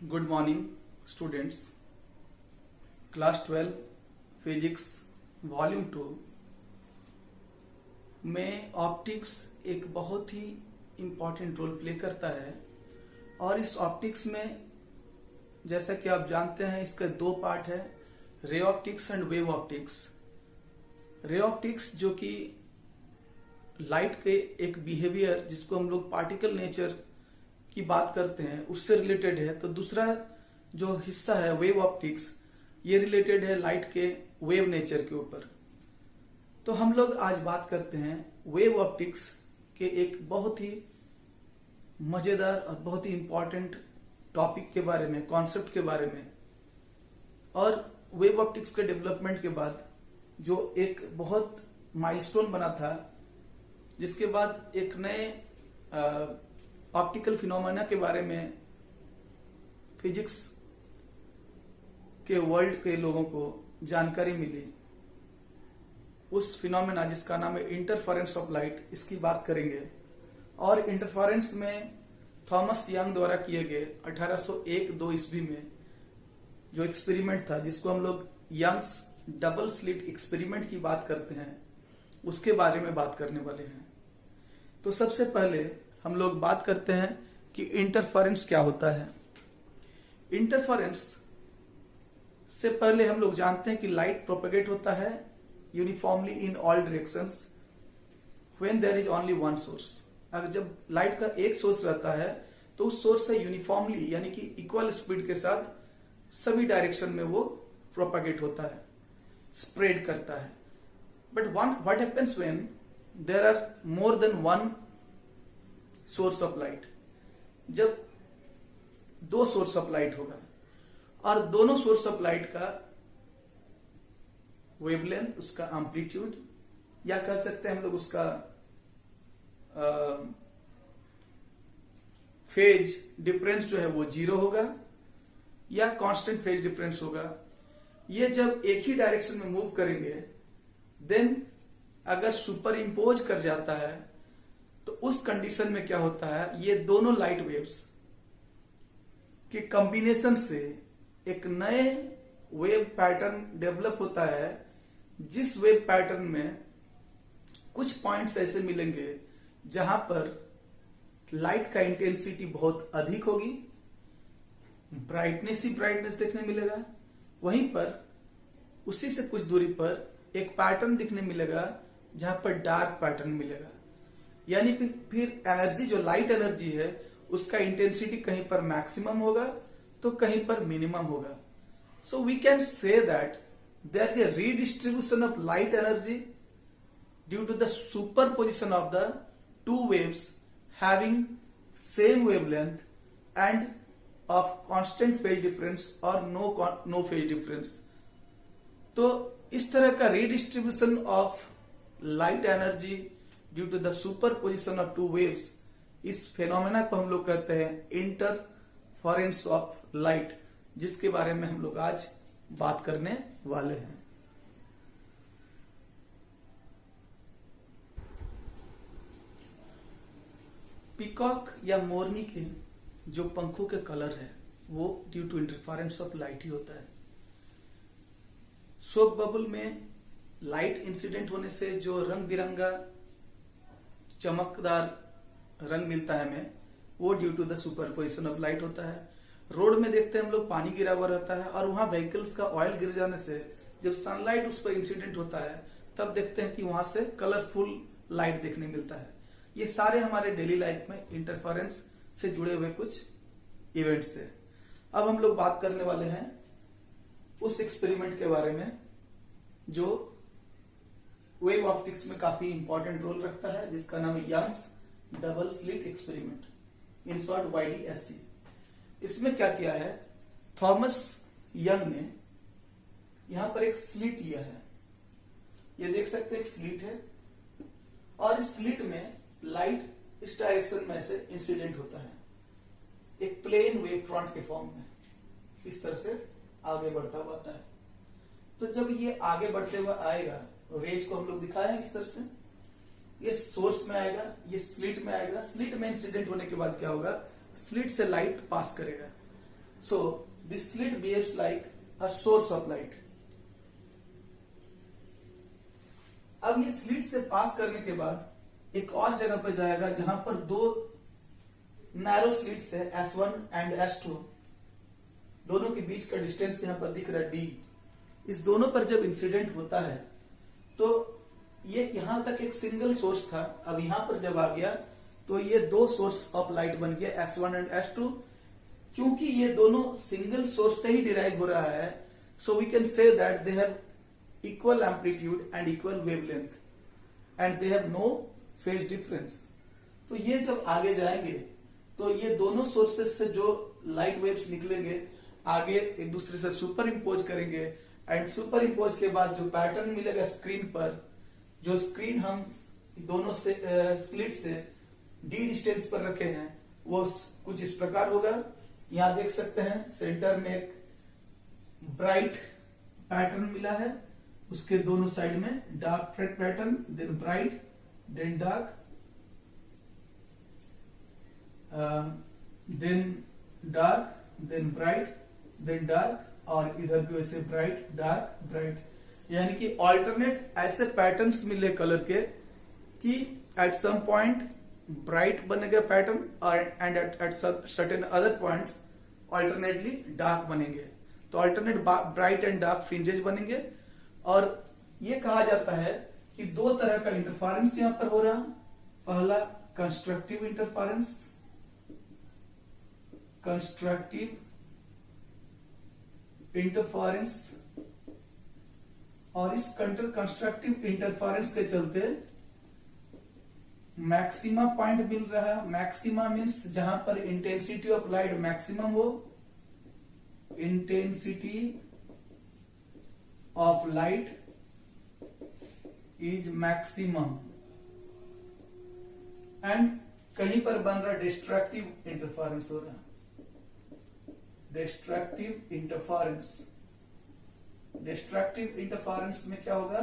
Good morning students. Class 12 physics volume 2 में optics एक बहुत ही इम्पॉर्टेंट रोल प्ले करता है। और इस ऑप्टिक्स में जैसा कि आप जानते हैं इसके दो पार्ट है, ray optics and wave optics. Ray optics जो कि लाइट के एक बिहेवियर जिसको हम लोग पार्टिकल नेचर की बात करते हैं उससे रिलेटेड है। तो दूसरा जो हिस्सा है वेव ऑप्टिक्स, ये रिलेटेड है लाइट के वेव नेचर के ऊपर। तो हम लोग आज बात करते हैं वेव ऑप्टिक्स के एक बहुत ही मजेदार और बहुत ही इंपॉर्टेंट टॉपिक के बारे में, कॉन्सेप्ट के बारे में। और वेव ऑप्टिक्स के डेवलपमेंट के बाद जो एक बहुत माइलस्टोन बना था, जिसके बाद एक नए ऑप्टिकल फिनोमेना के बारे में फिजिक्स के वर्ल्ड के लोगों को जानकारी मिली। उस फिनोमेना जिसका नाम है इंटरफेरेंस ऑफ लाइट, इसकी बात करेंगे। और इंटरफेरेंस में थॉमस यंग द्वारा किए गए 1801-2 ईस्वी में जो एक्सपेरिमेंट था, जिसको हम लोग यंग्स डबल स्लिट एक्सपेरिमेंट की बात करते हैं, उसके बारे में बात करने वाले हैं। तो सबसे पहले हम लोग बात करते हैं कि इंटरफेरेंस क्या होता है। इंटरफेरेंस से पहले हम लोग जानते हैं कि लाइट प्रोपेगेट होता है uniformly in all directions when there is only one source. अगर जब लाइट का एक सोर्स रहता है तो उस सोर्स से यूनिफॉर्मली यानी कि इक्वल स्पीड के साथ सभी डायरेक्शन में वो प्रोपेगेट होता है, स्प्रेड करता है। But what happens when there are more than one source of light. जब दो सोर्स ऑफ लाइट होगा और दोनों सोर्स ऑफ लाइट का वेवलेंथ, उसका एम्पलीट्यूड, या कह सकते हैं हम लोग उसका फेज डिफरेंस जो है वो 0 होगा या कांस्टेंट फेज डिफरेंस होगा। ये जब एक ही डायरेक्शन में मूव करेंगे, देन अगर सुपर इम्पोज कर जाता है तो उस कंडीशन में क्या होता है, ये दोनों लाइट वेव्स के कॉम्बिनेशन से एक नए वेव पैटर्न डेवलप होता है, जिस वेव पैटर्न में कुछ पॉइंट्स ऐसे मिलेंगे जहां पर लाइट का इंटेंसिटी बहुत अधिक होगी, ब्राइटनेस ही ब्राइटनेस देखने मिलेगा। वहीं पर उसी से कुछ दूरी पर एक पैटर्न दिखने मिलेगा जहां पर डार्क पैटर्न मिलेगा। यानी फिर एनर्जी, जो लाइट एनर्जी है, उसका इंटेंसिटी कहीं पर मैक्सिमम होगा तो कहीं पर मिनिमम होगा। So we can say that there is a redistribution of light energy due to the superposition of the two waves having same wavelength and of constant phase difference और no phase difference. तो इस तरह का redistribution of light energy due to the superposition of two waves, इस phenomena को हम लोग कहते हैं इंटरफेरेंस ऑफ लाइट, जिसके बारे में हम लोग आज बात करने वाले हैं। पीकॉक या मोरनी के जो पंखों के कलर है वो due to interference of light ही होता है। सोप बबल में लाइट इंसिडेंट होने से जो रंग बिरंगा चमकदार रंग मिलता है हमें, वो due to the superposition of light होता है। रोड में देखते हैं हम लोग पानी गिरा हुआ रहता है और वहां व्हीकल्स का ऑयल गिर जाने से जब सनलाइट उस पर इंसिडेंट होता है तब देखते हैं कि वहां से कलरफुल लाइट देखने मिलता है। ये सारे हमारे डेली लाइफ में इंटरफेरेंस से जुड़े हुए कुछ इवेंट्स थे। अब हम लोग बात करने वाले हैं उस एक्सपेरिमेंट के बारे में जो वेव ऑप्टिक्स में काफी इंपॉर्टेंट रोल रखता है, जिसका नाम है Young's double slit experiment, in short YDSC। इसमें क्या किया है, थॉमस यंग ने यहां पर एक स्लिट लिया है, ये देख सकते हैं एक स्लिट है, और इस स्लिट में लाइट इस डायरेक्शन में से इंसिडेंट होता है एक प्लेन वेव फ्रंट के फॉर्म में, इस तरह से आगे बढ़ता हुआ आता है। तो जब ये आगे बढ़ते हुए आएगा, रेज को हम लोग दिखाए हैं इस तरह से, ये सोर्स में आएगा, ये स्लिट में आएगा। स्लिट में इंसिडेंट होने के बाद क्या होगा, स्लिट से लाइट पास करेगा। So this slit behaves like a source of light. अब ये स्लिट से पास करने के बाद एक और जगह पर जाएगा जहां पर दो नैरो स्लिट्स है S1 एंड S2, दोनों के बीच का डिस्टेंस यहां पर दिख रहा है D। इस दोनों पर जब इंसिडेंट होता है तो ये यहां तक एक सिंगल सोर्स था, अब यहां पर जब आ गया तो ये दो सोर्स ऑफ लाइट बन गया S1 एंड S2। क्योंकि ये दोनों सिंगल सोर्स से ही डिराइव हो रहा है, so we can say that they have equal amplitude and equal wavelength and they have no phase difference. तो ये जब आगे जाएंगे तो ये दोनों सोर्सेस से जो लाइट वेव्स निकलेंगे आगे एक दूसरे से सुपर इम्पोज करेंगे, एंड सुपर इम्पोज के बाद जो पैटर्न मिलेगा स्क्रीन पर, जो स्क्रीन हम दोनों से स्लिट से डी डिस्टेंस पर रखे हैं, वो कुछ इस प्रकार होगा। यहां देख सकते हैं सेंटर में एक ब्राइट पैटर्न मिला है, उसके दोनों साइड में dark pattern, then bright, then dark, then dark, then bright, then dark, और इधर भी वैसे ब्राइट डार्क ब्राइट, यानी कि ऑल्टरनेट ऐसे पैटर्न्स मिले कलर के कि एट सम पॉइंट ब्राइट बनेगा पैटर्न और and at certain other points alternately dark बनेंगे। तो alternate bright and dark fringes बनेंगे। और ये कहा जाता है कि दो तरह का इंटरफेरेंस यहां पर हो रहा। पहला कंस्ट्रक्टिव इंटरफेरेंस, कंस्ट्रक्टिव इंटरफेरेंस, और इस कंस्ट्रक्टिव इंटरफेरेंस के चलते मैक्सिमा पॉइंट मिल रहा है। मैक्सिमा मीन्स जहां पर इंटेंसिटी ऑफ लाइट मैक्सिमम हो, intensity of light is maximum, and कहीं पर बन रहा डिस्ट्रक्टिव इंटरफेरेंस हो रहा, डिस्ट्रक्टिव इंटरफेरेंस। डिस्ट्रक्टिव इंटरफेरेंस में क्या होगा,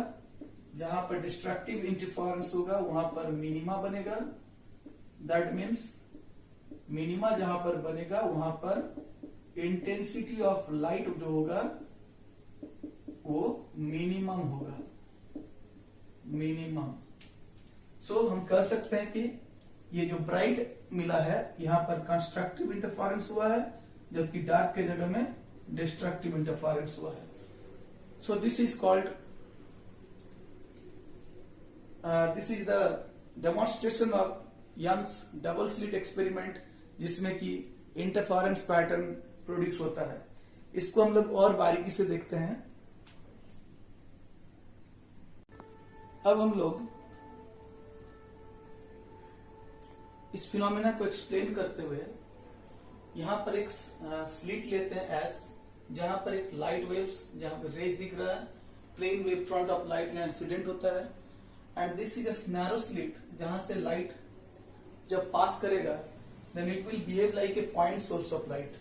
जहां पर डिस्ट्रक्टिव इंटरफेरेंस होगा वहां पर मिनिमा बनेगा। दैट मीन्स मिनिमा जहां पर बनेगा वहां पर इंटेंसिटी ऑफ लाइट जो होगा वो मिनिमम होगा, मिनिमम। सो हम कह सकते हैं कि ये जो ब्राइट मिला है यहां पर कंस्ट्रक्टिव इंटरफेरेंस हुआ है, जबकि डार्क के जगह में डिस्ट्रक्टिव इंटरफेरेंस हुआ है। So this is called this is the demonstration of Young's double slit experiment, जिसमें कि इंटरफेरेंस पैटर्न प्रोड्यूस होता है। इसको हम लोग और बारीकी से देखते हैं। अब हम लोग इस फिनोमेना को एक्सप्लेन करते हुए यहां पर एक स्लिट लेते हैं एस, जहां पर एक लाइट वेव्स, जहां पर रेज दिख रहा है, plane wave front of light में इंसिडेंट होता है, and this is a narrow slit, जहां से लाइट जब पास करेगा then it will behave like a point source of light.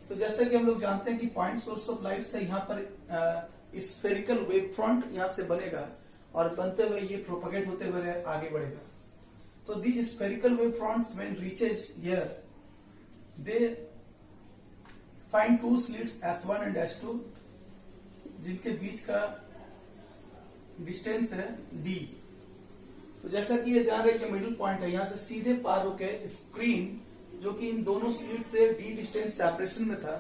तो जैसे कि हम लोग जानते हैं कि पॉइंट सोर्स ऑफ लाइट से यहाँ पर स्फेरिकल वेव फ्रंट यहां से बनेगा और बनते हुए ये प्रोपगेट होते हुए आगे बढ़ेगा। तो these spherical wave fronts when reaches here, they find two slits S1 and S2, जिनके बीच का डिस्टेंस है D। तो जैसा कि ये जान रहे हैं मिडिल पॉइंट है, यहां से सीधे पार होके स्क्रीन जो कि इन दोनों स्लिट से D डिस्टेंस सेपरेशन में था,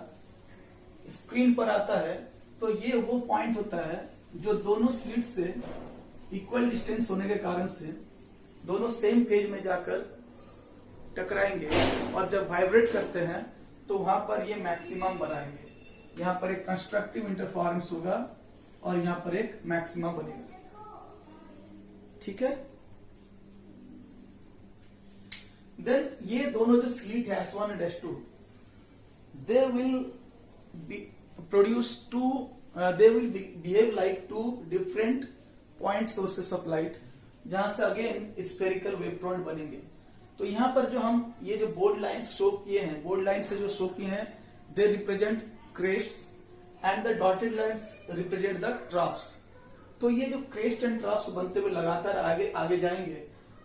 स्क्रीन पर आता है। तो ये वो पॉइंट होता है जो दोनों स्लिट से इक्वल डिस्टेंस होने के कारण से दोनों सेम फेज में जाकर टकराएंगे, और जब वाइब्रेट करते हैं तो वहां पर ये मैक्सिमम बनाएंगे। यहां पर एक कंस्ट्रक्टिव इंटरफेरेंस होगा और यहां पर एक मैक्सिमम बनेगा। ठीक है। देन ये दोनों जो स्लिट है S1 and S2, they will produce they will behave like two different point sources of light, जहां से अगेन स्फेरिकल वेव फ्रंट बनेंगे। तो यहां पर जो हम ये जो बोर्ड लाइंस शो किए हैं, बोर्ड लाइन से जो शो किए हैं, they represent crests and the dotted lines represent the troughs. तो ये जो क्रेस्ट एंड ट्रफ्स बनते हुए लगातार आगे आगे जाएंगे,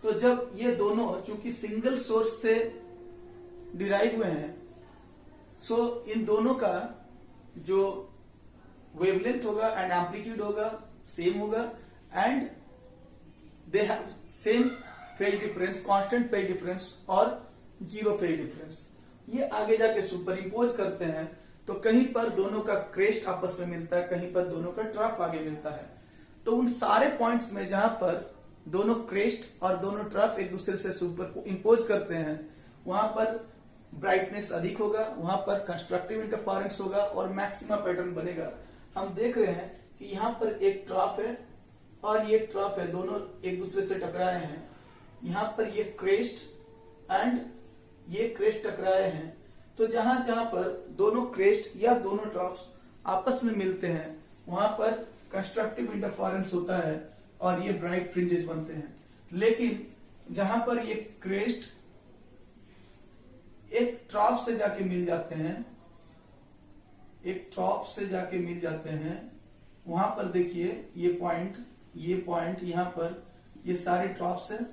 तो जब ये दोनों चूंकि सिंगल सोर्स से डिराइव हुए हैं, सो इन दोनों का जो वेवलेंथ होगा एंड एम्पलीट्यूड होगा सेम होगा and they have same phase difference, constant phase difference और जीरो फेज डिफरेंस। ये आगे जाके सुपर इम्पोज करते हैं तो कहीं पर दोनों का क्रेस्ट आपस में मिलता है, कहीं पर दोनों का ट्रफ आगे मिलता है। तो उन सारे पॉइंट्स में जहां पर दोनों क्रेस्ट और दोनों ट्रफ एक दूसरे से सुपर इम्पोज करते हैं वहां पर ब्राइटनेस अधिक होगा, वहां पर कंस्ट्रक्टिव इंटरफेरेंस होगा और मैक्सिमा पैटर्न बनेगा। हम देख रहे हैं कि यहाँ पर एक ट्रफ है और ये ट्रफ है, दोनों एक दूसरे से टकराए हैं। यहाँ पर ये क्रेस्ट एंड ये क्रेस्ट टकराए हैं। तो जहां जहां पर दोनों क्रेस्ट या दोनों ट्रफ्स आपस में मिलते हैं वहां पर कंस्ट्रक्टिव इंटरफेरेंस होता है और ये ब्राइट फ्रिंजेस बनते हैं। लेकिन जहां पर ये क्रेस्ट एक ट्रफ से जाके मिल जाते हैं, एक ट्रफ से जाके मिल जाते हैं, वहां पर देखिए ये पॉइंट यहाँ पर ये सारे ट्रफ्स हैं,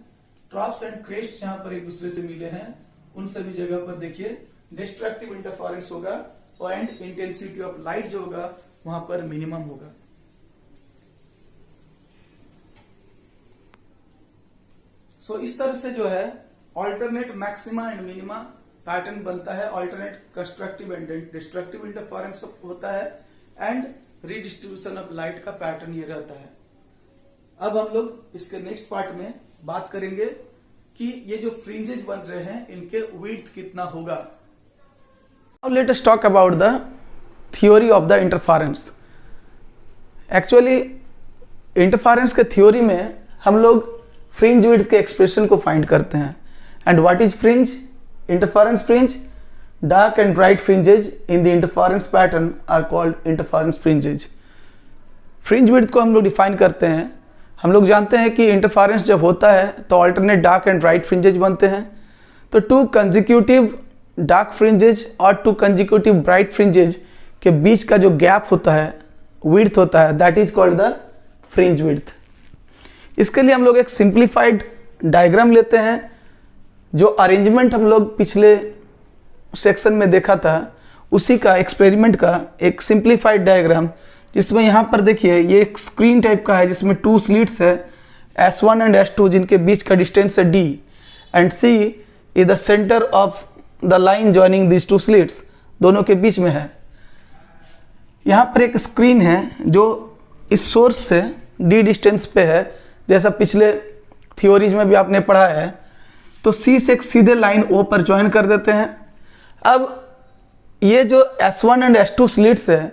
ट्रफ्स एंड क्रेस्ट जहां पर एक दूसरे से मिले हैं उन सभी जगह पर देखिए डिस्ट्रक्टिव इंटरफेरेंस होगा एंड इंटेंसिटी ऑफ लाइट जो होगा वहां पर मिनिमम होगा। सो इस तरह से जो है alternate maxima and minima pattern बनता है, alternate constructive and destructive interference होता है एंड रीडिस्ट्रीब्यूशन ऑफ लाइट का पैटर्न ये रहता है। अब हम लोग इसके नेक्स्ट पार्ट में बात करेंगे कि ये जो फ्रिंजेस बन रहे हैं इनके विड्थ कितना होगा। Now let us talk about the theory of the interference. Actually interference के थ्योरी में हम लोग फ्रिंज विड्थ के एक्सप्रेशन को फाइंड करते हैं। And what is fringe? Interference fringe, dark and bright fringes in the interference pattern are called interference fringes. Fringe width को हम लोग डिफाइन करते हैं। हम लोग जानते हैं कि इंटरफेरेंस जब होता है तो alternate dark and bright fringes बनते हैं। तो टू कंजिक्यूटिव डार्क फ्रिंजेज और टू कंजिक्यूटिव ब्राइट फ्रिंजेज के बीच का जो गैप होता है, विड्थ होता है, that is called the fringe width. इसके लिए हम लोग एक सिंप्लीफाइड डायग्राम लेते हैं। जो अरेंजमेंट हम लोग पिछले सेक्शन में देखा था उसी का एक्सपेरिमेंट का एक सिंप्लीफाइड डायग्राम, जिसमें यहाँ पर देखिए ये एक स्क्रीन टाइप का है जिसमें टू स्लिट्स है S1 एंड S2 जिनके बीच का डिस्टेंस है D and C is the centre of the line joining this two slits, दोनों के बीच में है। यहाँ पर एक स्क्रीन है जो इस सोर्स से D डिस्टेंस पे है, जैसा पिछले थ्योरीज में भी आपने पढ़ा है। तो C से एक सीधे लाइन O पर ज्वाइन कर देते हैं। अब ये जो S1 एंड S2 स्लिट्स है,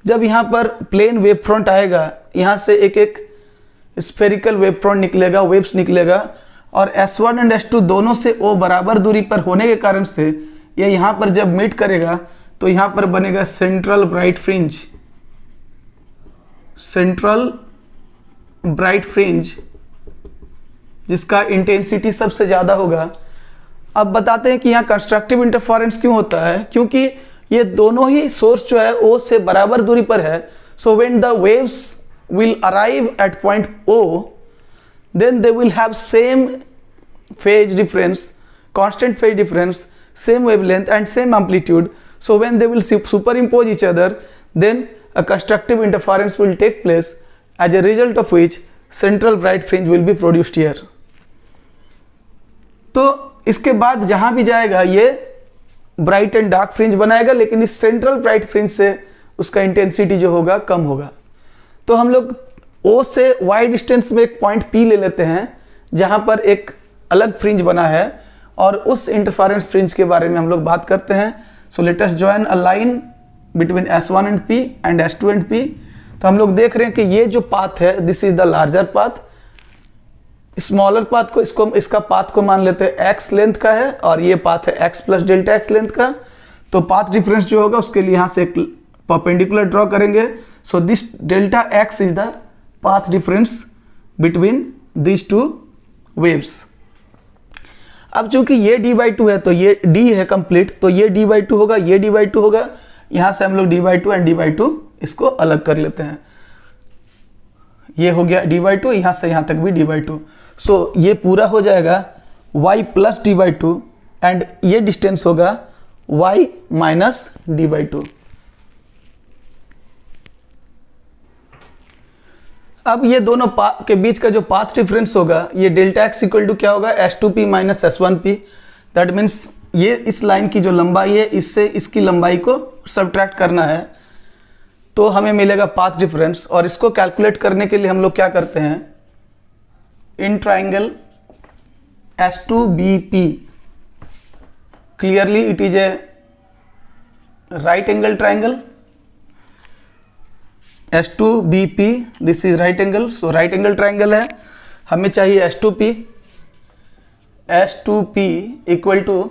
जब यहाँ पर प्लेन वेव फ्रंट आएगा, यहाँ से एक एक स्फेरिकल वेव फ्रंट निकलेगा, वेव्स निकलेगा और S1 एंड S2 दोनों से O बराबर दूरी पर होने के कारण से ये यहाँ पर जब मीट करेगा तो यहाँ पर बनेगा central bright fringe, central bright fringe जिसका इंटेंसिटी सबसे ज़्यादा होगा। अब बताते हैं कि यहाँ कंस्ट्रक्टिव इंटरफेरेंस क्यों होता है, क्योंकि ये दोनों ही सोर्स जो है O से बराबर दूरी पर है। So when the waves will arrive at point O, then they will have same phase difference, constant phase difference, same wavelength and same amplitude. So when they will superimpose each other, then a constructive interference will take place, as a result of which central bright fringe will be produced here. तो इसके बाद जहां भी जाएगा ये bright and dark fringe बनाएगा, लेकिन इस सेंट्रल ब्राइट फ्रिंज से उसका इंटेंसिटी जो होगा कम होगा। तो हम लोग O से y डिस्टेंस में एक पॉइंट P ले लेते हैं जहां पर एक अलग फ्रिंज बना है और उस इंटरफेरेंस फ्रिंज के बारे में हम लोग बात करते हैं। So let us join a line between S1 and P and S2 and P। तो हम लोग देख रहे हैं कि ये जो पाथ है this is the larger path, smaller path को इसका पाथ को मान लेते हैं x लेंथ का है और ये पाथ है x plus delta x length का। तो पाथ डिफरेंस जो होगा उसके लिए यहाँ से एक परपेंडिकुलर ड्रॉ करेंगे। So this delta x is the path difference between this two waves. अब चूंकि ये d/2 है तो ये d है कंप्लीट, तो ये d/2 होगा, ये d/2 होगा। यहां से हम लोग d/2 एंड d/2 इसको अलग कर लेते हैं। ये हो गया d/2, यहां से यहां तक भी d/2। सो ये पूरा हो जाएगा y प्लस d/2 एंड ये डिस्टेंस होगा y minus D by two. अब ये दोनों के बीच का जो पाथ डिफरेंस होगा, ये डेल्टा एक्स इक्वल टू क्या होगा, S2p minus S1p। That means ये इस लाइन की जो लंबाई है इससे इसकी लंबाई को सब्ट्रैक्ट करना है, तो हमें मिलेगा पाथ डिफरेंस। और इसको कैलकुलेट करने के लिए हम लोग क्या करते हैं, in triangle S2BP clearly it is a right angle triangle. S2BP this is right angle, so right angle triangle है। हमें चाहिए S2P। S2P equal to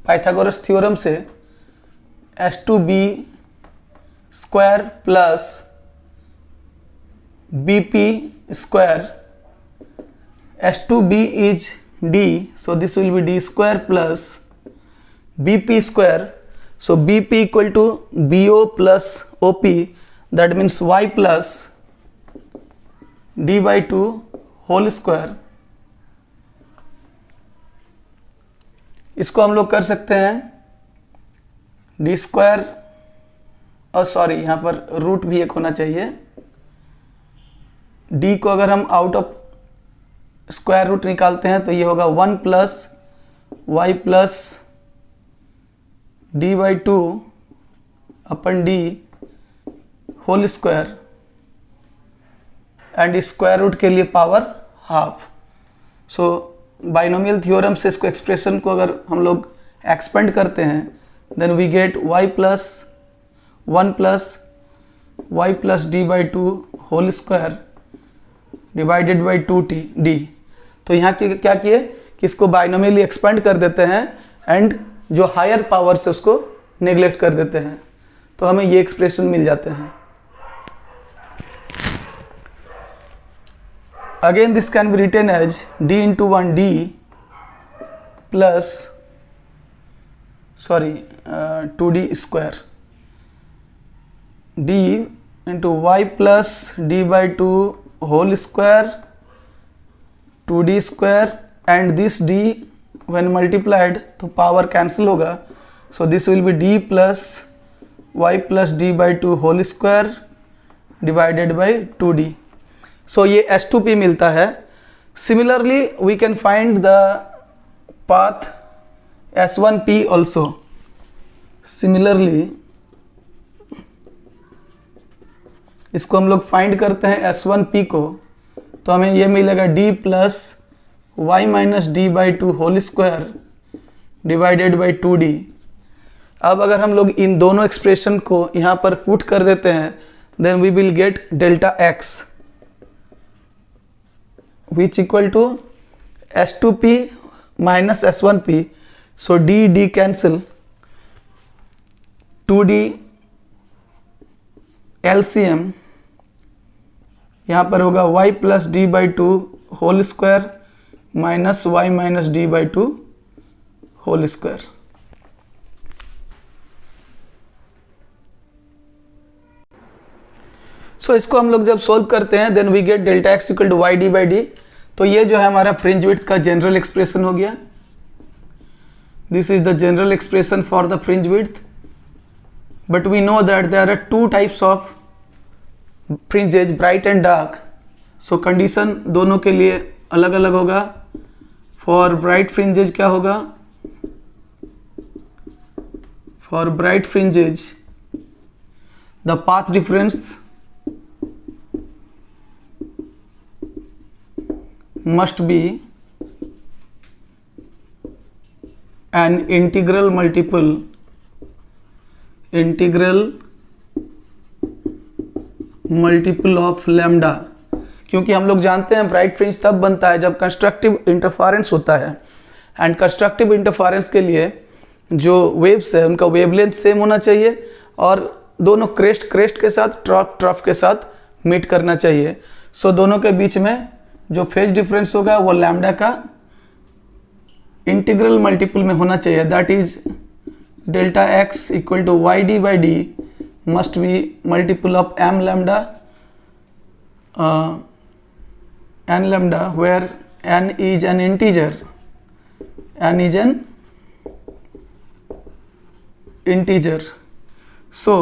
Pythagoras theorem से S2B square plus BP square. S2B is D, so this will be D square plus BP square. So BP equal to BO plus OP, that means Y plus D by 2 whole square। इसको हम लोग कर सकते हैं D square, और sorry यहाँ पर root भी एक होना चाहिए। D को अगर हम आउट ऑफ स्क्वायर रूट निकालते हैं तो ये होगा 1 plus y plus D by 2 upon d whole square, and square root के लिए power half. So binomial theorem से इसको एक्सप्रेशन को अगर हम लोग एक्सपेंड करते हैं, then we get y plus 1 plus y plus D by 2 whole square divided by 2d। तो यहाँ क्या किए कि इसको बाइनोमियली एक्सपेंड कर देते हैं एंड जो हायर पावर से उसको नेग्लेक्ट कर देते हैं, तो हमें ये एक्सप्रेशन मिल जाते हैं। Again this can be written as d into 1d plus 2d square, d into y plus D by 2 whole square 2d square, and this d when multiplied तो पावर कैंसिल होगा, so this will be d plus y plus D by 2 whole square divided by 2d। So ये S2p मिलता है। Similarly we can find the path S1p also. Similarly इसको हम लोग find करते हैं S1p को, तो हमें ये मिलेगा d plus y minus D by 2 whole square divided by 2d। अब अगर हम लोग इन दोनों एक्सप्रेशन को यहाँ पर पुट कर देते हैं, then we will get delta x which equal to S2p minus S1p। So d cancel, 2d LCM यहाँ पर होगा y plus D by 2 whole square minus Y minus D by 2 whole square. So इसको हम लोग जब solve करते हैं, then we get delta x equal to Y D by D. तो ये जो है हमारा फ्रिंज विड्थ का जनरल एक्सप्रेशन हो गया। This is the general expression for the fringe width, but we know that there are two types of fringes, bright and dark. So condition दोनों के लिए अलग अलग होगा। फॉर ब्राइट फ्रिंजेज क्या होगा, for bright fringes the path difference must be an integral multiple of lambda, क्योंकि हम लोग जानते हैं ब्राइट फ्रिंज तब बनता है जब कंस्ट्रक्टिव इंटरफेरेंस होता है, एंड कंस्ट्रक्टिव इंटरफेरेंस के लिए जो वेव्स है उनका वेवलेंथ सेम होना चाहिए और दोनों क्रेस्ट के साथ ट्रफ के साथ मीट करना चाहिए। सो दोनों के बीच में जो फेज डिफरेंस होगा वो लैम्डा का इंटीग्रल मल्टीपल में होना चाहिए। That is delta x equal to Y D by d must be multiple of m lambda n lambda, where n is an integer, n is an integer. So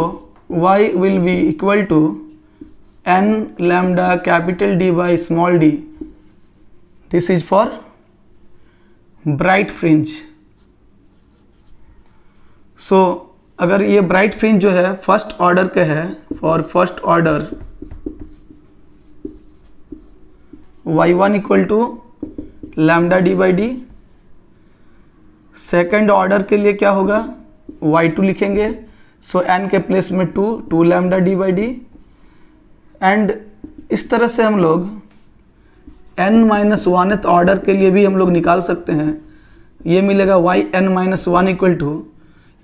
y will be equal to n lambda capital D by small d. This is for bright fringe. So अगर ये bright fringe जो है first order के है, for first order y1 equal to lambda D by d, second order के लिए क्या होगा y2 लिखेंगे, सो n के प्लेस में 2 lambda D by D, and इस तरह से हम लोग n-1th ऑर्डर के लिए भी हम लोग निकाल सकते हैं. ये मिलेगा yn-1 इक्वल टू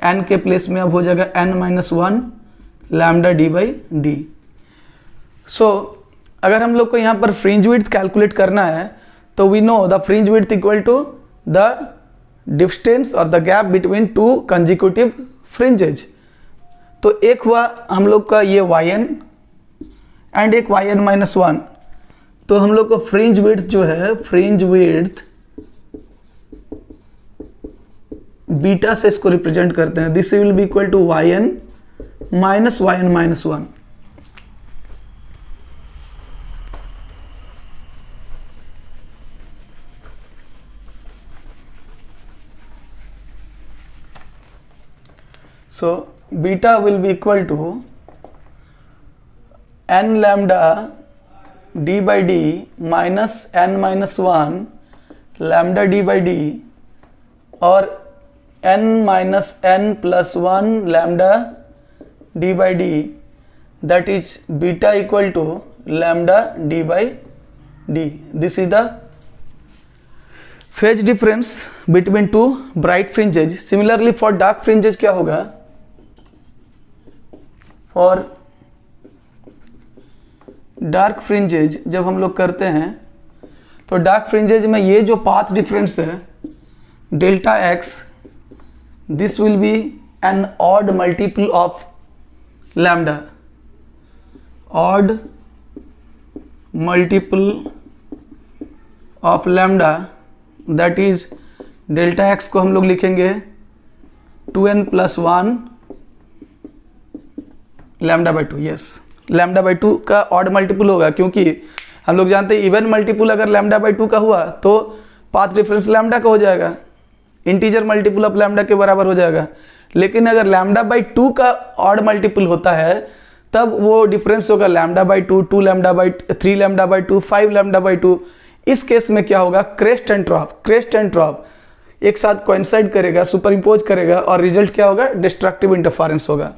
n के प्लेस में अब हो जाएगा n-1 lambda D by D. So अगर हम लोग को यहाँ पर फ्रिंज विड्थ कैलकुलेट करना है तो we know the fringe width equal to the distance और the gap between two consecutive fringes. तो एक हुआ हम लोग का ये yn एंड एक yn-1. तो हम लोग को फ्रिंज विड्थ जो है, फ्रिंज विड्थ बीटा से इसको रिप्रेजेंट करते हैं. This will be equal to yn minus yn-1. So beta will be equal to n lambda d by d minus n-1 lambda d by d और n minus n plus 1 lambda d by d, that is beta equal to lambda d by d. This is the phase difference between two bright fringes. Similarly for dark fringes क्या होगा, for dark fringes जब हम लोग करते हैं तो dark fringes में ये जो पाथ डिफरेंस है delta x, this will be an odd multiple of lambda, odd multiple of lambda, that is delta x को हम लोग लिखेंगे 2n + 1 lambda by 2. Yes, lambda by 2 का ऑड मल्टीपल होगा क्योंकि हम लोग जानते हैं इवन मल्टीपल अगर लैम्डा बाई 2 का हुआ तो पाथ डिफरेंस लैम्डा का हो जाएगा, इंटीजर मल्टीपल ऑफ लैम्डा के बराबर हो जाएगा. लेकिन अगर लैम्डा बाई 2 का ऑड मल्टीपल होता है तब वो डिफरेंस होगा lambda by 2, 2 lambda by 3 lambda by 2, 5 lambda by 2. इस केस में क्या होगा, क्रेस्ट एंड ड्रॉप एक साथ कोइंसाइड करेगा, सुपर इम्पोज करेगा और रिजल्ट क्या होगा, डिस्ट्रक्टिव इंटरफेरेंस होगा.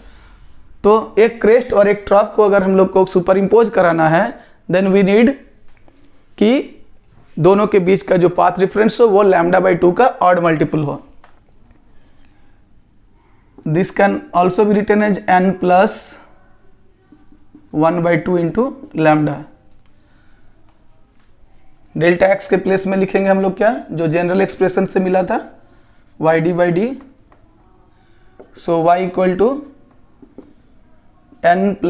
तो एक क्रेस्ट और एक ट्रॉप को अगर हम लोग को सुपर इम्पोज कराना है देन वी नीड कि दोनों के बीच का जो पाथ डिफरेंस हो वो लैम्डा बाई 2 का ऑड मल्टीपल हो. This can also be written as n + 1 by 2 into lambda. Delta x के प्लेस में लिखेंगे हम लोग क्या, जो जनरल एक्सप्रेशन से मिला था yd by D. So y equal to n +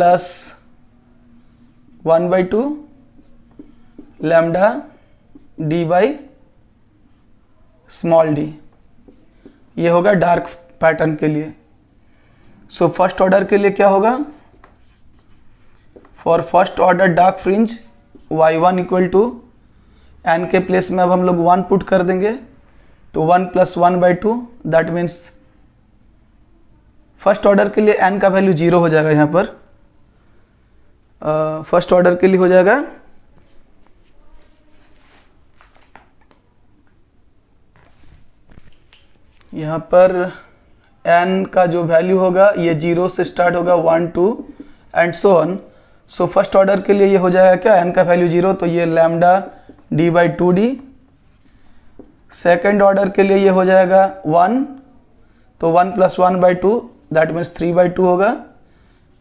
1 by 2 lambda d by small d. ये होगा डार्क पैटर्न के लिए. सो फर्स्ट ऑर्डर के लिए क्या होगा, for first order dark fringe y1 equal to n के प्लेस में अब हम लोग 1 पुट कर देंगे तो 1 + 1 by 2, that means first order के लिए n का वैल्यू 0 हो जाएगा. यहाँ पर फर्स्ट ऑर्डर के लिए हो जाएगा यहाँ पर n का जो वैल्यू होगा ये 0 से स्टार्ट होगा, 1 2 and so on. So first order के लिए ये हो जाएगा क्या, n का वैल्यू 0 तो ये lambda d by 2d. Second order के लिए ये हो जाएगा 1 तो 1 + 1 बाई 2, दैट मीन्स 3 बाई 2 होगा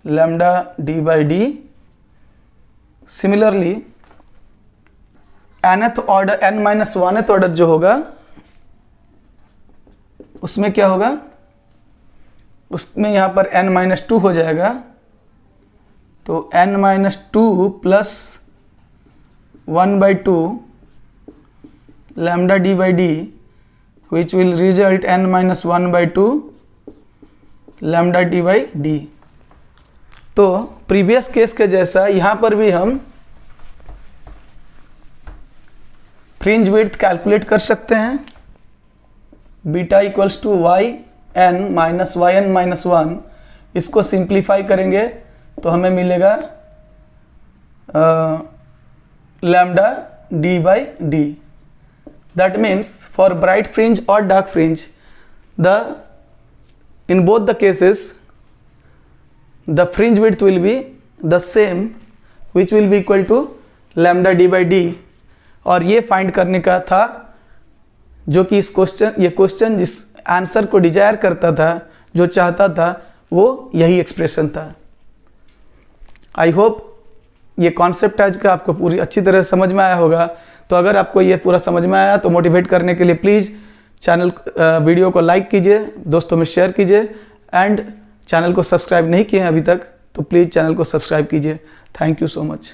lambda d by D. Similarly nth order n-1th order जो होगा उसमें क्या होगा, उसमें यहाँ पर n-2 हो जाएगा तो n-2 + 1 by 2 lambda d by D, which will result n-1 by 2 lambda D by D. तो प्रीवियस केस के जैसा यहाँ पर भी हम फ्रिंज विड्थ कैलकुलेट कर सकते हैं। Beta equals to Y N minus Y N minus 1, इसको सिंप्लीफाई करेंगे तो हमें मिलेगा lambda D by D. That means for bright fringe और dark fringe in both the cases the fringe width will be the same, which will be equal to lambda d by d। और ये find करने का था जो कि इस question जिस आंसर को डिजायर करता था, जो चाहता था, वो यही एक्सप्रेशन था। आई होप ये कॉन्सेप्ट आज का आपको पूरी अच्छी तरह समझ में आया होगा। तो अगर आपको ये पूरा समझ में आया तो मोटिवेट करने के लिए प्लीज़ चैनल वीडियो को लाइक कीजिए, दोस्तों में शेयर कीजिए, एंड चैनल को सब्सक्राइब नहीं किए हैं अभी तक तो प्लीज़ चैनल को सब्सक्राइब कीजिए। Thank you so much.